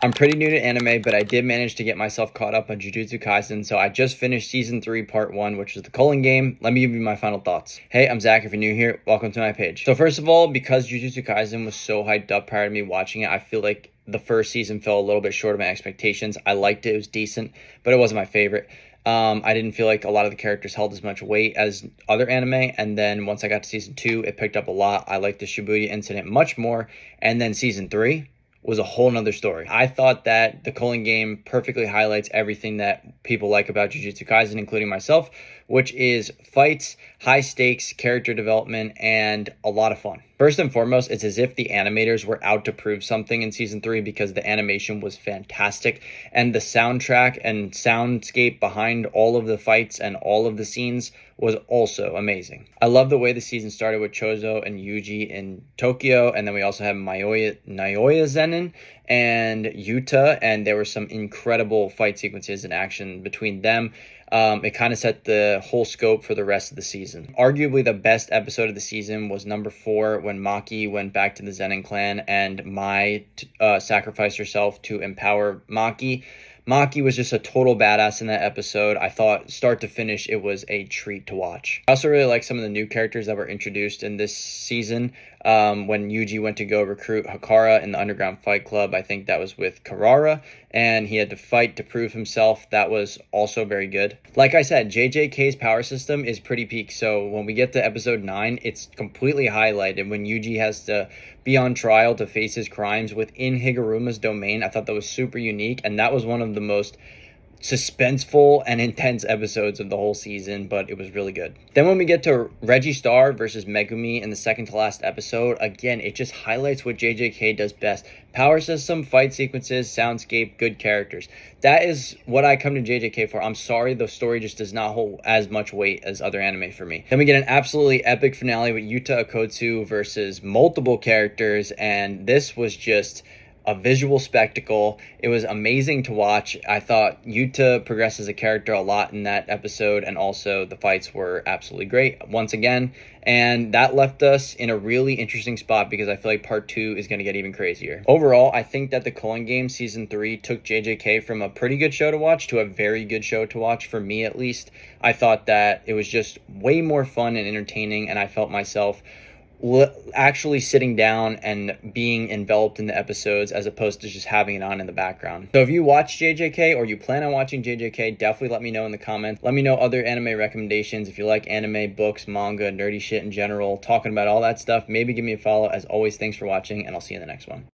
I'm pretty new to anime, but I did manage to get myself caught up on Jujutsu Kaisen, so I just finished Season 3, Part 1, which was the culling game. Let me give you my final thoughts. Hey, I'm Zach. If you're new here, welcome to my page. So first of all, because Jujutsu Kaisen was so hyped up prior to me watching it, I feel like the first season fell a little bit short of my expectations. I liked it. It was decent, but it wasn't my favorite. I didn't feel like a lot of the characters held as much weight as other anime, and then once I got to Season 2, it picked up a lot. I liked the Shibuya incident much more, and then Season 3 was a whole nother story. I thought that the culling game perfectly highlights everything that people like about Jujutsu Kaisen, including myself, which is fights, high stakes, character development, and a lot of fun. First and foremost, it's as if the animators were out to prove something in Season 3 because the animation was fantastic, and the soundtrack and soundscape behind all of the fights and all of the scenes was also amazing. I love the way the season started with Chozo and Yuji in Tokyo, and then we also have Naoya Zenin and Yuta, and there were some incredible fight sequences and action between them. It kind of set the whole scope for the rest of the season. Arguably the best episode of the season was number 4 when Maki went back to the Zenin clan and Mai sacrificed herself to empower Maki. Maki was just a total badass in that episode. I thought start to finish, it was a treat to watch. I also really like some of the new characters that were introduced in this season. When Yuji went to go recruit Hakara in the Underground Fight Club, I think that was with Karara, and he had to fight to prove himself. That was also very good. Like I said, JJK's power system is pretty peak, so when we get to episode 9, it's completely highlighted when Yuji has to be on trial to face his crimes within Higuruma's domain. I thought that was super unique, and that was one of the most suspenseful and intense episodes of the whole season, but it was really good. Then when we get to Reggie Star versus Megumi in the second to last episode, again, it just highlights what JJK does best. Power system, fight sequences, soundscape, good characters. That is what I come to JJK for. I'm sorry, the story just does not hold as much weight as other anime for me. Then we get an absolutely epic finale with Yuta Okkotsu versus multiple characters, and this was just a visual spectacle. It was amazing to watch. I thought Yuta progressed as a character a lot in that episode, and also the fights were absolutely great once again, and that left us in a really interesting spot because I feel like part 2 is going to get even crazier. Overall, I think that the culling game season 3 took JJK from a pretty good show to watch to a very good show to watch, for me at least. I thought that it was just way more fun and entertaining, and I felt myself actually sitting down and being enveloped in the episodes as opposed to just having it on in the background. So if you watch JJK or you plan on watching JJK, definitely let me know in the comments. Let me know other anime recommendations. If you like anime, books, manga, nerdy shit in general, talking about all that stuff, maybe give me a follow. As always, thanks for watching, and I'll see you in the next one.